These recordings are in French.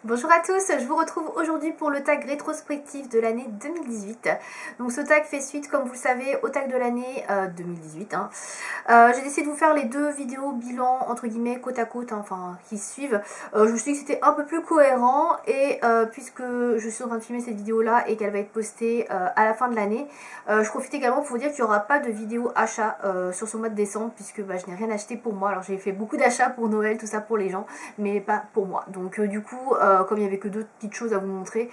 Bonjour à tous, je vous retrouve aujourd'hui pour le tag rétrospectif de l'année 2018. Donc ce tag fait suite, comme vous le savez, au tag de l'année 2018. J'ai décidé de vous faire les deux vidéos bilan, entre guillemets, côte à côte, enfin, qui suivent. Je me suis dit que c'était un peu plus cohérent et puisque je suis en train de filmer cette vidéo-là et qu'elle va être postée à la fin de l'année, je profite également pour vous dire qu'il n'y aura pas de vidéo achat sur ce mois de décembre puisque je n'ai rien acheté pour moi. Alors j'ai fait beaucoup d'achats pour Noël, tout ça pour les gens, mais pas pour moi. Donc du coup, comme il n'y avait que deux petites choses à vous montrer,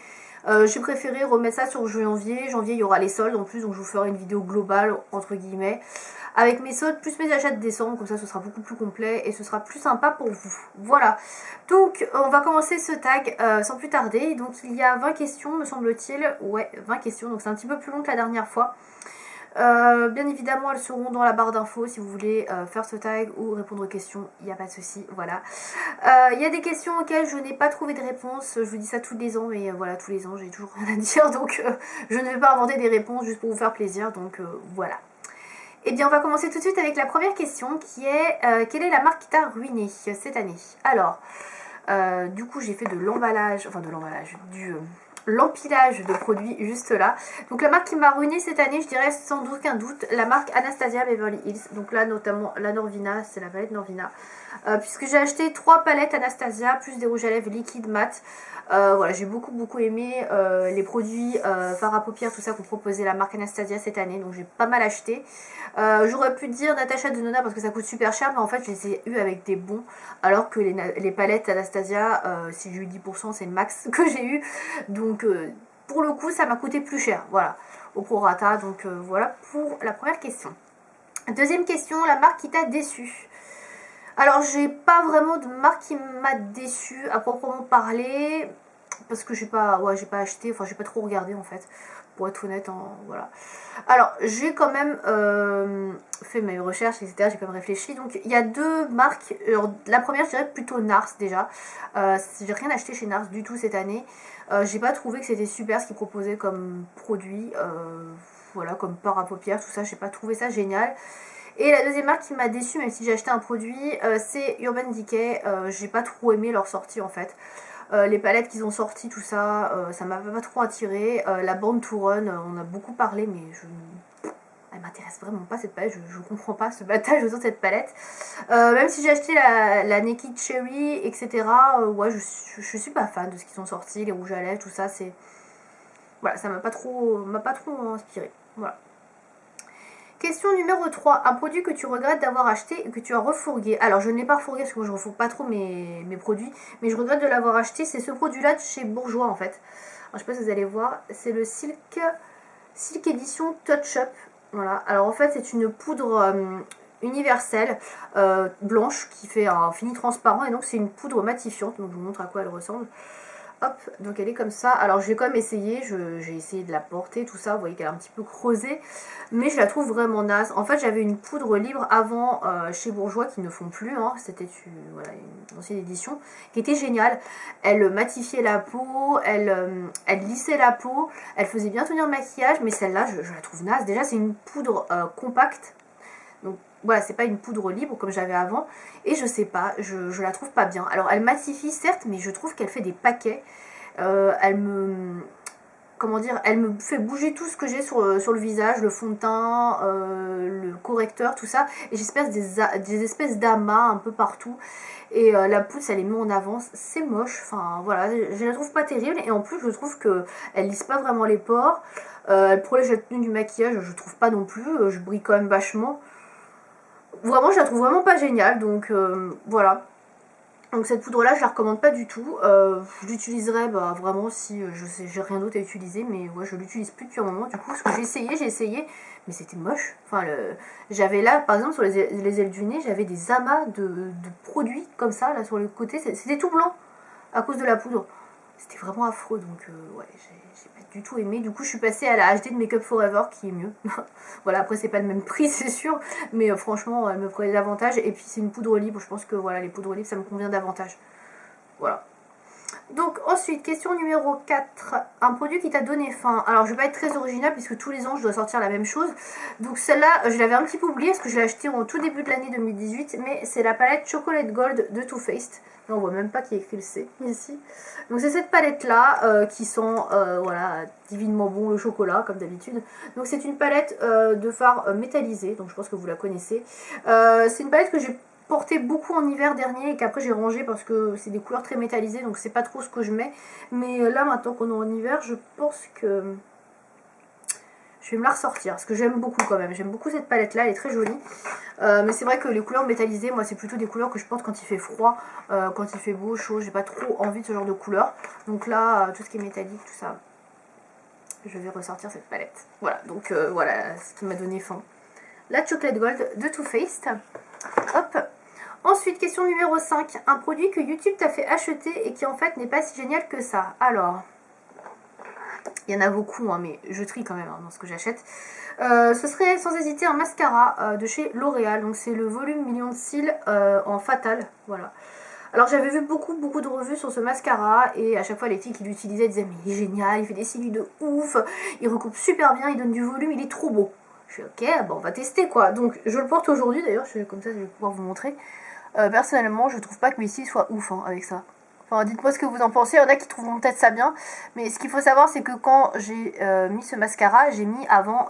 j'ai préféré remettre ça sur janvier. Janvier, il y aura les soldes en plus, donc je vous ferai une vidéo globale, entre guillemets, avec mes soldes plus mes achats de décembre, comme ça ce sera beaucoup plus complet et ce sera plus sympa pour vous. Voilà, donc on va commencer ce tag sans plus tarder. Donc il y a 20 questions, me semble-t-il. Ouais, 20 questions, donc c'est un petit peu plus long que la dernière fois. Bien évidemment, elles seront dans la barre d'infos si vous voulez faire ce tag ou répondre aux questions, il n'y a pas de souci, voilà. Il y a des questions auxquelles je n'ai pas trouvé de réponse, je vous dis ça tous les ans, mais voilà, tous les ans j'ai toujours rien à dire, donc je ne vais pas inventer des réponses juste pour vous faire plaisir, donc voilà. Et bien on va commencer tout de suite avec la première question qui est quelle est la marque qui t'a ruiné cette année? Alors, du coup j'ai fait de l'emballage, enfin de l'emballage, l'empilage de produits juste là. Donc la marque qui m'a ruiné cette année, je dirais sans aucun doute la marque Anastasia Beverly Hills. Donc là notamment la Norvina, c'est la palette Norvina. Puisque j'ai acheté 3 palettes Anastasia plus des rouges à lèvres liquides mat. Voilà, j'ai beaucoup aimé les produits fard à paupières, tout ça qu'on proposait la marque Anastasia cette année, donc j'ai pas mal acheté. J'aurais pu dire Natasha Denona parce que ça coûte super cher, mais en fait je les ai eu avec des bons, alors que les palettes Anastasia, si j'ai eu 10%, c'est le max que j'ai eu, donc pour le coup ça m'a coûté plus cher, voilà, au prorata, donc voilà pour la première question. Deuxième question, la marque qui t'a déçu? Alors j'ai pas vraiment de marque qui m'a déçu à proprement parler, parce que j'ai pas acheté, enfin j'ai pas trop regardé en fait, pour être honnête, hein, voilà. Alors j'ai quand même fait mes recherches, etc, j'ai quand même réfléchi, donc il y a deux marques. Alors, la première je dirais plutôt Nars déjà, j'ai rien acheté chez Nars du tout cette année, j'ai pas trouvé que c'était super ce qu'ils proposaient comme produit, voilà, comme pâte à paupières, tout ça, j'ai pas trouvé ça génial. Et la deuxième marque qui m'a déçue, même si j'ai acheté un produit, c'est Urban Decay. J'ai pas trop aimé leur sortie en fait. Les palettes qu'ils ont sorties, tout ça, ça m'a pas trop attiré. La Born to Run, on a beaucoup parlé, mais elle m'intéresse vraiment pas cette palette. Je comprends pas ce battage autour de cette palette. Même si j'ai acheté la Naked Cherry, etc. Ouais, je suis pas fan de ce qu'ils ont sorti, les rouges à lèvres, tout ça. C'est voilà, ça m'a pas trop inspiré. Voilà. Question numéro 3. Un produit que tu regrettes d'avoir acheté et que tu as refourgué. Alors, je ne l'ai pas refourgué parce que moi, je ne refourgue pas trop mes produits. Mais je regrette de l'avoir acheté. C'est ce produit-là de chez Bourjois, en fait. Alors, je sais pas si vous allez voir. C'est le Silk Edition Touch Up. Voilà. Alors, en fait, c'est une poudre universelle blanche qui fait un fini transparent. Et donc, c'est une poudre matifiante. Donc, je vous montre à quoi elle ressemble. Hop, donc elle est comme ça. Alors j'ai quand même essayé, j'ai essayé de la porter, tout ça, vous voyez qu'elle est un petit peu creusée, mais je la trouve vraiment naze. En fait j'avais une poudre libre avant chez Bourjois qui ne font plus, hein. C'était voilà, une ancienne édition, qui était géniale. Elle matifiait la peau, elle lissait la peau, elle faisait bien tenir le maquillage, mais celle-là je la trouve naze. Déjà c'est une poudre compacte, donc voilà, c'est pas une poudre libre comme j'avais avant. Et je sais pas, je la trouve pas bien. Alors elle matifie certes, mais je trouve qu'elle fait des paquets. Elle me... Comment dire, elle me fait bouger tout ce que j'ai sur le visage, le fond de teint, le correcteur, tout ça. Et j'espère des espèces d'amas un peu partout. Et la poudre, ça les met en avance. C'est moche, enfin voilà, je la trouve pas terrible. Et en plus, je trouve qu'elle lisse pas vraiment les pores. Elle protège la tenue du maquillage, je trouve pas non plus. Je brille quand même vachement. Vraiment, je la trouve vraiment pas géniale, donc voilà. Donc cette poudre là je la recommande pas du tout, je l'utiliserai vraiment si j'ai rien d'autre à utiliser, mais ouais, je l'utilise plus depuis un moment du coup, parce que j'ai essayé, mais c'était moche. Enfin, j'avais là par exemple sur les ailes du nez, j'avais des amas de produits comme ça là sur le côté, c'était tout blanc à cause de la poudre. C'était vraiment affreux, donc ouais, j'ai pas du tout aimé. Du coup, je suis passée à la HD de Make Up Forever qui est mieux. Voilà, après, c'est pas le même prix, c'est sûr, mais franchement, elle me prenait davantage. Et puis, c'est une poudre libre, je pense que voilà, les poudres libres, ça me convient davantage. Voilà. Donc ensuite, question numéro 4, un produit qui t'a donné faim. Alors je vais pas être très original puisque tous les ans je dois sortir la même chose. Donc celle-là, je l'avais un petit peu oubliée parce que je l'ai achetée au tout début de l'année 2018. Mais c'est la palette Chocolate Gold de Too Faced. Là, on voit même pas qu'il y a écrit le C ici. Donc c'est cette palette-là qui sent voilà, divinement bon le chocolat comme d'habitude. Donc c'est une palette de fard métallisé, donc je pense que vous la connaissez. C'est une palette que j'ai porté beaucoup en hiver dernier et qu'après j'ai rangé parce que c'est des couleurs très métallisées, donc c'est pas trop ce que je mets. Mais là maintenant qu'on est en hiver, je pense que je vais me la ressortir parce que j'aime beaucoup quand même. J'aime beaucoup cette palette là, elle est très jolie. Mais c'est vrai que les couleurs métallisées, moi c'est plutôt des couleurs que je porte quand il fait froid, quand il fait beau, chaud. J'ai pas trop envie de ce genre de couleurs. Donc là, tout ce qui est métallique, tout ça, je vais ressortir cette palette. Voilà, donc voilà ce qui m'a donné faim. La Chocolate Gold de Too Faced. Hop. Ensuite, question numéro 5. Un produit que YouTube t'a fait acheter et qui en fait n'est pas si génial que ça. Alors, il y en a beaucoup, hein, mais je trie quand même dans ce que j'achète. Ce serait sans hésiter un mascara de chez L'Oréal. Donc c'est le volume million de cils en Fatal. Voilà. Alors j'avais vu beaucoup de revues sur ce mascara et à chaque fois les filles qui l'utilisaient disaient mais il est génial, il fait des cils de ouf, il recoupe super bien, il donne du volume, il est trop beau. Je suis ok, bon on va tester quoi. Donc je le porte aujourd'hui d'ailleurs, comme ça je vais pouvoir vous montrer. Personnellement je trouve pas que mes cils soient ouf hein, avec ça. Enfin dites-moi ce que vous en pensez, il y en a qui trouveront peut-être ça bien. Mais ce qu'il faut savoir c'est que quand j'ai mis ce mascara, j'ai mis avant,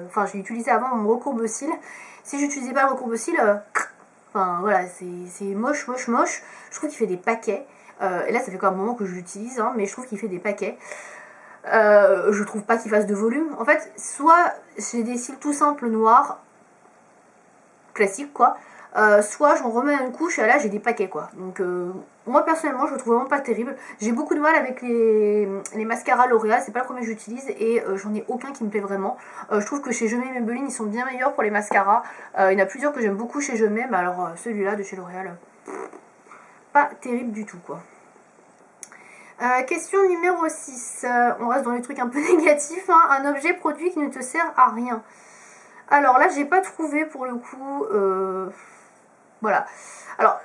enfin j'ai utilisé avant mon recourbe-cils. Si j'utilisais pas le recourbe-cils, enfin voilà c'est moche. Je trouve qu'il fait des paquets. Et là ça fait quand même un moment que je l'utilise hein, mais je trouve qu'il fait des paquets. Je trouve pas qu'il fasse de volume. En fait, soit j'ai des cils tout simples noirs, classiques quoi, soit j'en remets une couche et là j'ai des paquets quoi. Donc moi personnellement je le trouve vraiment pas terrible. J'ai beaucoup de mal avec les mascaras L'Oréal, c'est pas le premier que j'utilise et j'en ai aucun qui me plaît vraiment. Je trouve que chez Je Mets Maybelline ils sont bien meilleurs pour les mascaras. Il y en a plusieurs que j'aime beaucoup chez Je Mets, mais alors celui-là de chez L'Oréal, pas terrible du tout quoi. Question numéro 6, on reste dans les trucs un peu négatifs, hein. Un objet produit qui ne te sert à rien. Alors là j'ai pas trouvé pour le coup, voilà. Alors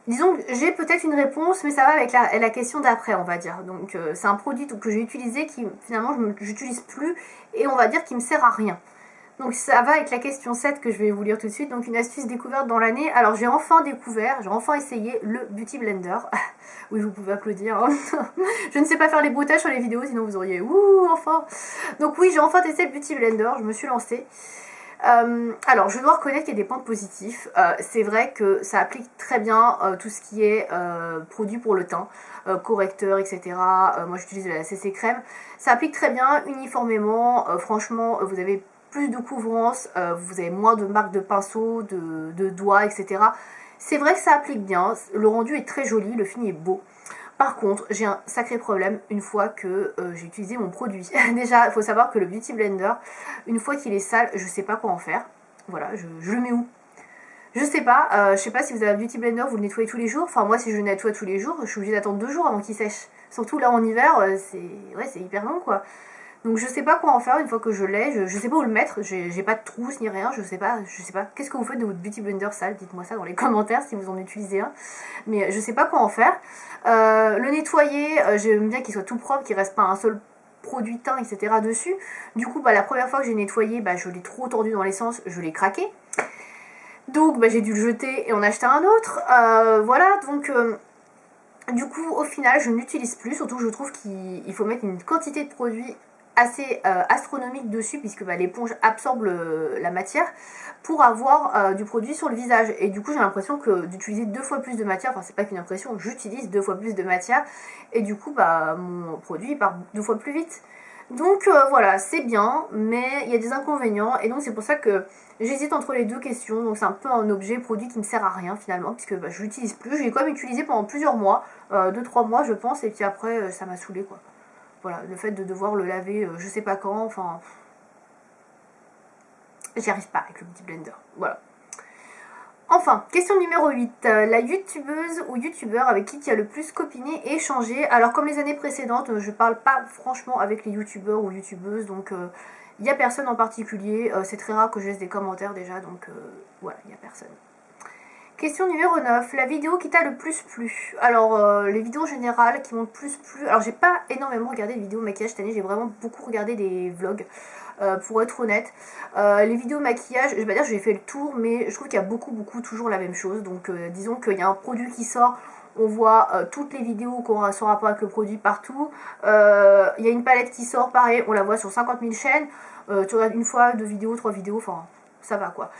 disons que j'ai peut-être une réponse mais ça va avec la question d'après on va dire. Donc c'est un produit que j'ai utilisé qui finalement j'utilise plus et on va dire qu'il me sert à rien. Donc ça va avec la question 7 que je vais vous lire tout de suite. Donc une astuce découverte dans l'année. Alors j'ai enfin essayé le Beauty Blender. Oui, vous pouvez applaudir. Hein. Je ne sais pas faire les bruitages sur les vidéos, sinon vous auriez ouh, enfin. Donc oui, j'ai enfin testé le Beauty Blender, je me suis lancée. Alors je dois reconnaître qu'il y a des points positifs. C'est vrai que ça applique très bien tout ce qui est produit pour le teint, correcteur, etc. Moi j'utilise de la CC crème. Ça applique très bien uniformément. Franchement, vous avez plus de couvrance, vous avez moins de marques de pinceau, de doigts, etc. C'est vrai que ça applique bien, le rendu est très joli, le fini est beau. Par contre, j'ai un sacré problème une fois que j'ai utilisé mon produit. Déjà, il faut savoir que le Beauty Blender, une fois qu'il est sale, je sais pas quoi en faire. Voilà, je le mets où? Je sais pas si vous avez un Beauty Blender, vous le nettoyez tous les jours. Enfin, moi, si je le nettoie tous les jours, je suis obligée d'attendre 2 jours avant qu'il sèche. Surtout là en hiver, c'est hyper long quoi. Donc je sais pas quoi en faire une fois que je l'ai, je sais pas où le mettre, j'ai pas de trousse ni rien, je sais pas. Qu'est-ce que vous faites de votre Beauty Blender sale? Dites-moi ça dans les commentaires si vous en utilisez un. Mais je sais pas quoi en faire. Le nettoyer, j'aime bien qu'il soit tout propre, qu'il reste pas un seul produit teint, etc. dessus. Du coup, la première fois que j'ai nettoyé, je l'ai trop tordu dans l'essence, je l'ai craqué. Donc j'ai dû le jeter et en acheter un autre. Voilà, donc... du coup, au final, je ne l'utilise plus, surtout que je trouve qu'il faut mettre une quantité de produits assez astronomique dessus puisque l'éponge absorbe la matière pour avoir du produit sur le visage et du coup j'ai l'impression que d'utiliser 2 fois plus de matière, enfin c'est pas qu'une impression, j'utilise 2 fois plus de matière et du coup mon produit part 2 fois plus vite. Donc voilà, c'est bien mais il y a des inconvénients et donc c'est pour ça que j'hésite entre les deux questions. Donc c'est un peu un objet produit qui me sert à rien finalement puisque je l'utilise plus, je l'ai quand même utilisé pendant plusieurs mois, 2-3 mois je pense, et puis après ça m'a saoulé quoi. Voilà, le fait de devoir le laver je sais pas quand, enfin... J'y arrive pas avec le Beauty Blender, voilà. Enfin, question numéro 8. La youtubeuse ou youtubeur avec qui tu as le plus copiné et échangé. Alors comme les années précédentes, je parle pas franchement avec les youtubeurs ou youtubeuses, donc il n'y a personne en particulier. C'est très rare que je laisse des commentaires déjà, donc voilà, il n'y a personne. Question numéro 9, la vidéo qui t'a le plus plu. Alors, les vidéos générales qui m'ont le plus plu. Alors, j'ai pas énormément regardé de vidéos maquillage cette année, j'ai vraiment beaucoup regardé des vlogs, pour être honnête. Les vidéos maquillage, je vais pas dire que j'ai fait le tour, mais je trouve qu'il y a beaucoup toujours la même chose. Donc, disons qu'il y a un produit qui sort, on voit toutes les vidéos qui ont son rapport avec le produit partout. Il y a une palette qui sort, pareil, on la voit sur 50 000 chaînes. Tu regardes une fois, 2 vidéos, 3 vidéos, enfin, ça va quoi.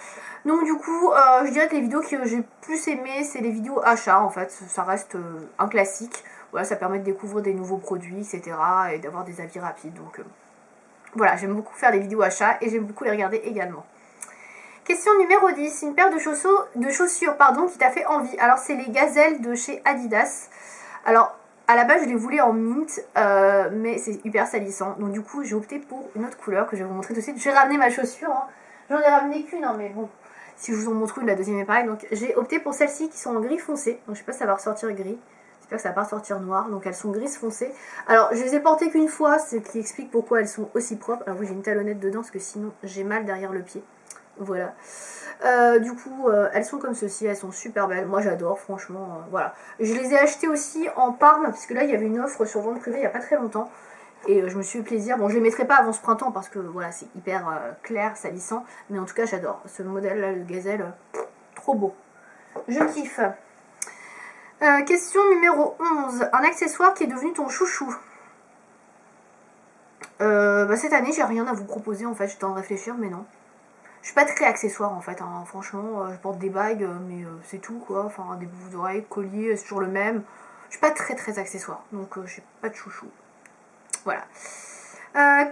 Donc du coup, je dirais que les vidéos que j'ai plus aimées, c'est les vidéos achats en fait. Ça reste un classique. Voilà, ça permet de découvrir des nouveaux produits, etc. et d'avoir des avis rapides. Donc voilà, j'aime beaucoup faire des vidéos achats et j'aime beaucoup les regarder également. Question numéro 10, une paire de chaussures qui t'a fait envie. Alors c'est les gazelles de chez Adidas. Alors à la base je les voulais en mint, mais c'est hyper salissant. Donc du coup j'ai opté pour une autre couleur que je vais vous montrer tout de suite. J'ai ramené ma chaussure, hein. J'en ai ramené qu'une, hein, mais bon, si je vous en montre une, la deuxième est pareille. Donc j'ai opté pour celles-ci qui sont en gris foncé. Donc je sais pas si ça va ressortir gris. J'espère que ça va pas ressortir noir. Donc elles sont grises foncées. Alors je les ai portées qu'une fois, ce qui explique pourquoi elles sont aussi propres. Alors oui, j'ai une talonnette dedans parce que sinon j'ai mal derrière le pied. Voilà. Du coup, elles sont comme ceci, elles sont super belles. Moi j'adore, franchement. Voilà. Je les ai achetées aussi en Parme, parce que là il y avait une offre sur vente privée il n'y a pas très longtemps. Et je me suis fait plaisir. Bon, je les mettrai pas avant ce printemps parce que voilà, c'est hyper clair, salissant. Mais en tout cas, j'adore. Ce modèle-là, le gazelle, trop beau. Je kiffe. Question numéro 11. Un accessoire qui est devenu ton chouchou. Cette année, j'ai rien à vous proposer en fait. J'étais en train de réfléchir, mais non. Je suis pas très accessoire en fait, hein. Franchement, je porte des bagues, mais c'est tout quoi. Enfin, des boucles d'oreilles, colliers, c'est toujours le même. Je suis pas très accessoire, donc j'ai pas de chouchou. Voilà.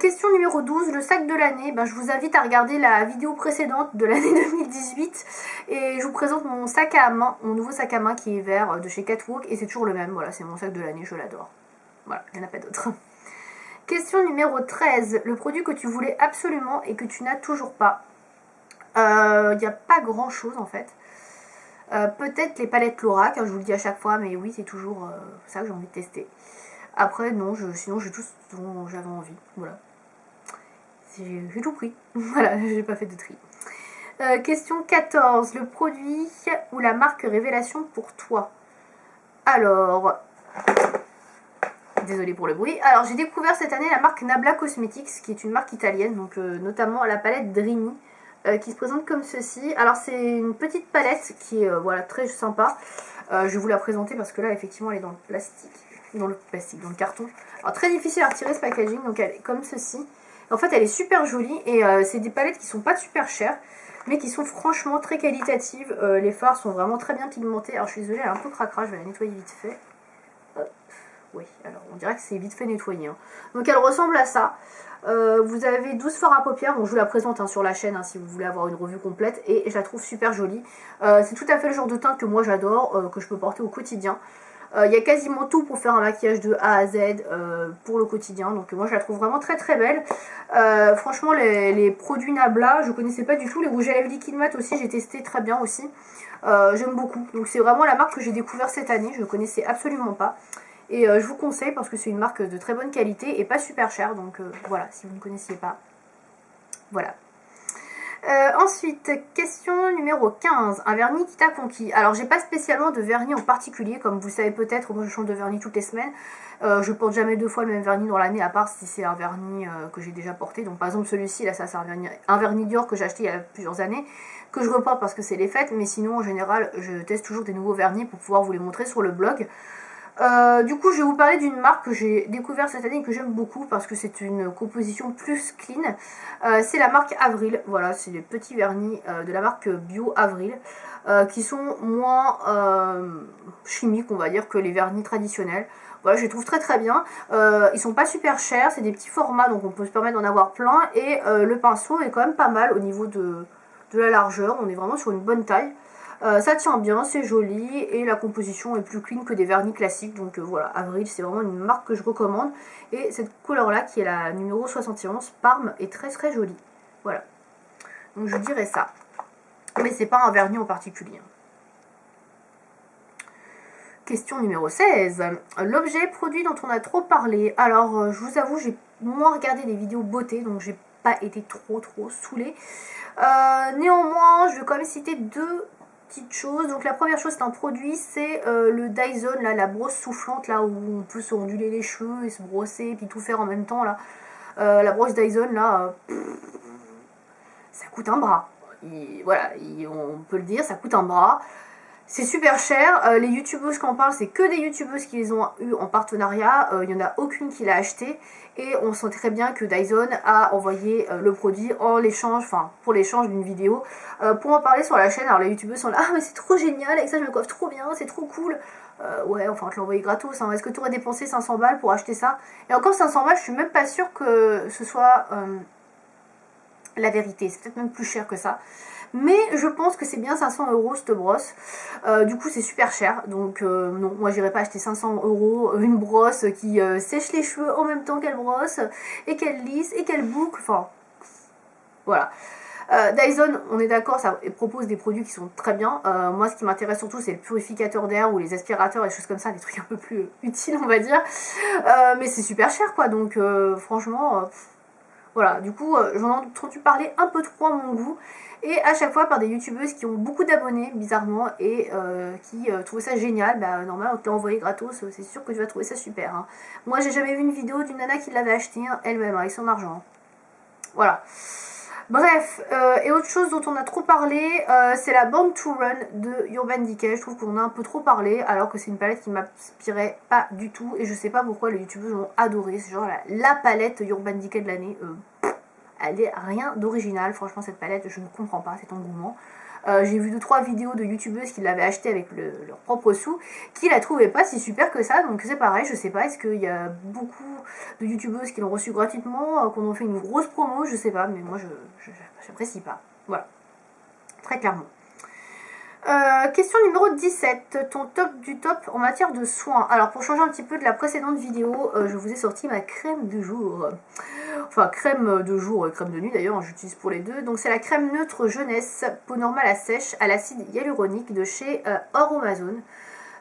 Question numéro 12, le sac de l'année. Je vous invite à regarder la vidéo précédente de l'année 2018 et je vous présente mon sac à main, mon nouveau sac à main qui est vert de chez Catwalk et c'est toujours le même. Voilà, c'est mon sac de l'année, je l'adore. Voilà, il n'y en a pas d'autre. Question numéro 13, le produit que tu voulais absolument et que tu n'as toujours pas. Il n'y a pas grand chose en fait. Peut-être les palettes Lorac, hein, je vous le dis à chaque fois, mais oui, c'est toujours ça que j'ai envie de tester. Après, non, sinon j'ai tout ce dont j'avais envie. Voilà. J'ai tout pris. Voilà, j'ai pas fait de tri. Question 14. Le produit ou la marque révélation pour toi. Alors, désolée pour le bruit. Alors, j'ai découvert cette année la marque Nabla Cosmetics, qui est une marque italienne, donc notamment la palette Dreamy, qui se présente comme ceci. Alors, c'est une petite palette qui est voilà, très sympa. Je vais vous la présenter parce que là, effectivement, elle est dans le plastique. Dans le carton. Alors très difficile à retirer ce packaging, donc elle est comme ceci. En fait elle est super jolie et c'est des palettes qui sont pas super chères, mais qui sont franchement très qualitatives. Les fards sont vraiment très bien pigmentés. Alors je suis désolée, elle est un peu cracra, je vais la nettoyer vite fait. Hop. Oui, alors on dirait que c'est vite fait nettoyé. Hein. Donc elle ressemble à ça. Vous avez 12 fards à paupières, bon, je vous la présente sur la chaîne si vous voulez avoir une revue complète et je la trouve super jolie. C'est tout à fait le genre de teinte que moi j'adore, que je peux porter au quotidien. Il y a quasiment tout pour faire un maquillage de A à Z pour le quotidien, donc moi je la trouve vraiment très belle. Franchement les produits Nabla je connaissais pas du tout, les rouges à lèvres liquide mat aussi j'ai testé très bien aussi, j'aime beaucoup, donc c'est vraiment la marque que j'ai découvert cette année, je ne connaissais absolument pas et je vous conseille parce que c'est une marque de très bonne qualité et pas super chère, donc voilà, si vous ne connaissiez pas, voilà. Ensuite, question numéro 15, un vernis qui t'a conquis. Alors j'ai pas spécialement de vernis en particulier, comme vous le savez peut-être, moi je change de vernis toutes les semaines. Je porte jamais 2 fois le même vernis dans l'année, à part si c'est un vernis que j'ai déjà porté. Donc par exemple celui-ci, là ça c'est un vernis Dior que j'ai acheté il y a plusieurs années, que je reporte parce que c'est les fêtes, mais sinon en général je teste toujours des nouveaux vernis pour pouvoir vous les montrer sur le blog. Du coup je vais vous parler d'une marque que j'ai découvert cette année et que j'aime beaucoup parce que c'est une composition plus clean. C'est la marque Avril, voilà, c'est les petits vernis de la marque Bio Avril qui sont moins chimiques on va dire que les vernis traditionnels. Voilà, je les trouve très bien, ils sont pas super chers, c'est des petits formats donc on peut se permettre d'en avoir plein et le pinceau est quand même pas mal au niveau de la largeur, on est vraiment sur une bonne taille. Ça tient bien, c'est joli et la composition est plus clean que des vernis classiques. Donc voilà, Avril c'est vraiment une marque que je recommande. Et cette couleur là qui est la numéro 71, Parme, est très jolie. Voilà, donc je dirais ça. Mais c'est pas un vernis en particulier. Question numéro 16. L'objet produit dont on a trop parlé. Alors je vous avoue, j'ai moins regardé des vidéos beauté, donc j'ai pas été trop saoulée. Néanmoins, je vais quand même citer deux petites choses. Donc la première chose, c'est un produit, c'est le Dyson, là, la brosse soufflante, là où on peut se onduler les cheveux et se brosser et puis tout faire en même temps là. La brosse Dyson là, ça coûte un bras. Voilà, on peut le dire, ça coûte un bras. C'est super cher. Les youtubeuses qui en parlent, c'est que des youtubeuses qui les ont eu en partenariat. Il n'y en a aucune qui l'a acheté. Et on sent très bien que Dyson a envoyé le produit en l'échange, enfin pour l'échange d'une vidéo. Pour en parler sur la chaîne, alors les youtubeuses sont là, ah mais c'est trop génial, avec ça je me coiffe trop bien, c'est trop cool. Ouais, enfin on te l'a envoyé gratos, hein. Est-ce que tu aurais dépensé 500 balles pour acheter ça? Et encore 500 balles, je suis même pas sûre que ce soit la vérité. C'est peut-être même plus cher que ça. Mais je pense que c'est bien 500 € cette brosse. Du coup c'est super cher. Donc non, moi j'irai pas acheter 500 € une brosse qui sèche les cheveux en même temps qu'elle brosse et qu'elle lisse et qu'elle boucle. Enfin voilà. Dyson, on est d'accord, ça propose des produits qui sont très bien. Moi ce qui m'intéresse surtout c'est le purificateur d'air ou les aspirateurs et des choses comme ça, des trucs un peu plus utiles on va dire. Mais c'est super cher quoi, donc franchement voilà, du coup j'en ai entendu parler un peu trop à mon goût. Et à chaque fois par des youtubeuses qui ont beaucoup d'abonnés bizarrement et qui trouvent ça génial. Bah normal, on te l'a envoyé gratos, c'est sûr que tu vas trouver ça super, hein. Moi j'ai jamais vu une vidéo d'une nana qui l'avait acheté elle-même avec son argent. Voilà. Bref, et autre chose dont on a trop parlé, c'est la Born to Run de Urban Decay. Je trouve qu'on a un peu trop parlé, alors que c'est une palette qui m'inspirait pas du tout. Et je sais pas pourquoi les youtubeurs l'ont adoré. C'est genre la palette Urban Decay de l'année. Elle est rien d'original, franchement cette palette, je ne comprends pas cet engouement. J'ai vu 2-3 vidéos de youtubeuses qui l'avaient acheté avec leurs propres sous, qui la trouvaient pas si super que ça, donc c'est pareil, je sais pas, est-ce qu'il y a beaucoup de youtubeuses qui l'ont reçu gratuitement, qu'on a fait une grosse promo, je sais pas, mais moi j'apprécie pas, voilà, très clairement. Question numéro 17, ton top du top en matière de soins. Alors pour changer un petit peu de la précédente vidéo, je vous ai sorti ma crème du jour. Enfin crème de jour et crème de nuit d'ailleurs, j'utilise pour les deux. Donc c'est la crème neutre jeunesse, peau normale à sèche à l'acide hyaluronique de chez Aromazone.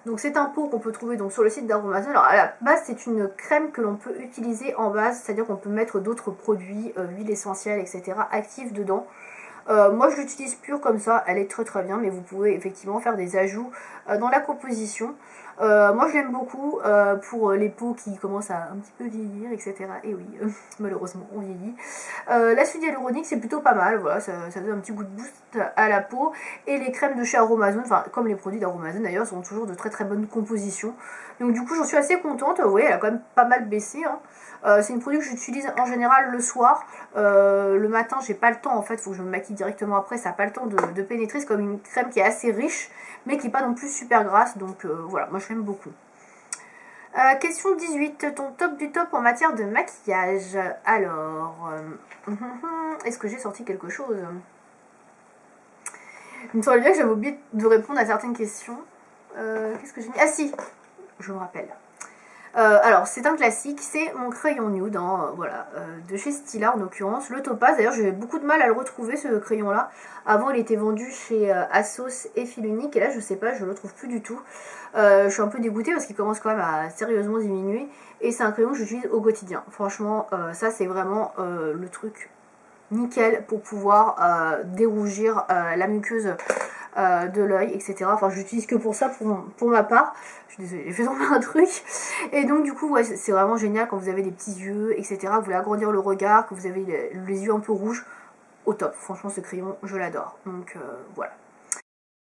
Donc c'est un pot qu'on peut trouver donc sur le site d'Aromazone. Alors à la base c'est une crème que l'on peut utiliser en base, c'est à dire qu'on peut mettre d'autres produits, huiles essentielles etc. actifs dedans. Moi je l'utilise pure comme ça, elle est très très bien, mais vous pouvez effectivement faire des ajouts dans la composition. Moi je l'aime beaucoup pour les peaux qui commencent à un petit peu vieillir, etc. Et oui, malheureusement on vieillit. L'acide hyaluronique c'est plutôt pas mal, voilà, ça donne un petit goût de boost à la peau. Et les crèmes de chez Aromazone, enfin comme les produits d'Aromazone d'ailleurs, sont toujours de très très bonnes compositions. Donc du coup j'en suis assez contente, vous voyez elle a quand même pas mal baissé, hein. C'est une produit que j'utilise en général le soir. Le matin j'ai pas le temps en fait, il faut que je me maquille directement après, ça n'a pas le temps de pénétrer. C'est comme une crème qui est assez riche mais qui n'est pas non plus super grasse, donc voilà, moi je l'aime beaucoup. Question 18, ton top du top en matière de maquillage. Alors, est-ce que j'ai sorti quelque chose? Il me semble bien que j'avais oublié de répondre à certaines questions. Qu'est-ce que j'ai mis? Ah si, je me rappelle. Alors c'est un classique, c'est mon crayon nude, hein, voilà, de chez Stila en l'occurrence, le Topaz. D'ailleurs j'avais beaucoup de mal à le retrouver ce crayon là. Avant il était vendu chez Asos et Fil Unique et là je sais pas, je le trouve plus du tout. Je suis un peu dégoûtée parce qu'il commence quand même à sérieusement diminuer et c'est un crayon que j'utilise au quotidien. Franchement ça c'est vraiment le truc nickel pour pouvoir dérougir la muqueuse de l'œil, etc. Enfin, j'utilise que pour ça, pour ma part. Je suis désolée, j'ai fait tomber un truc. Et donc, du coup, ouais, c'est vraiment génial quand vous avez des petits yeux, etc. Vous voulez agrandir le regard, que vous avez les yeux un peu rouges. Au top. Franchement, ce crayon, je l'adore. Donc, voilà.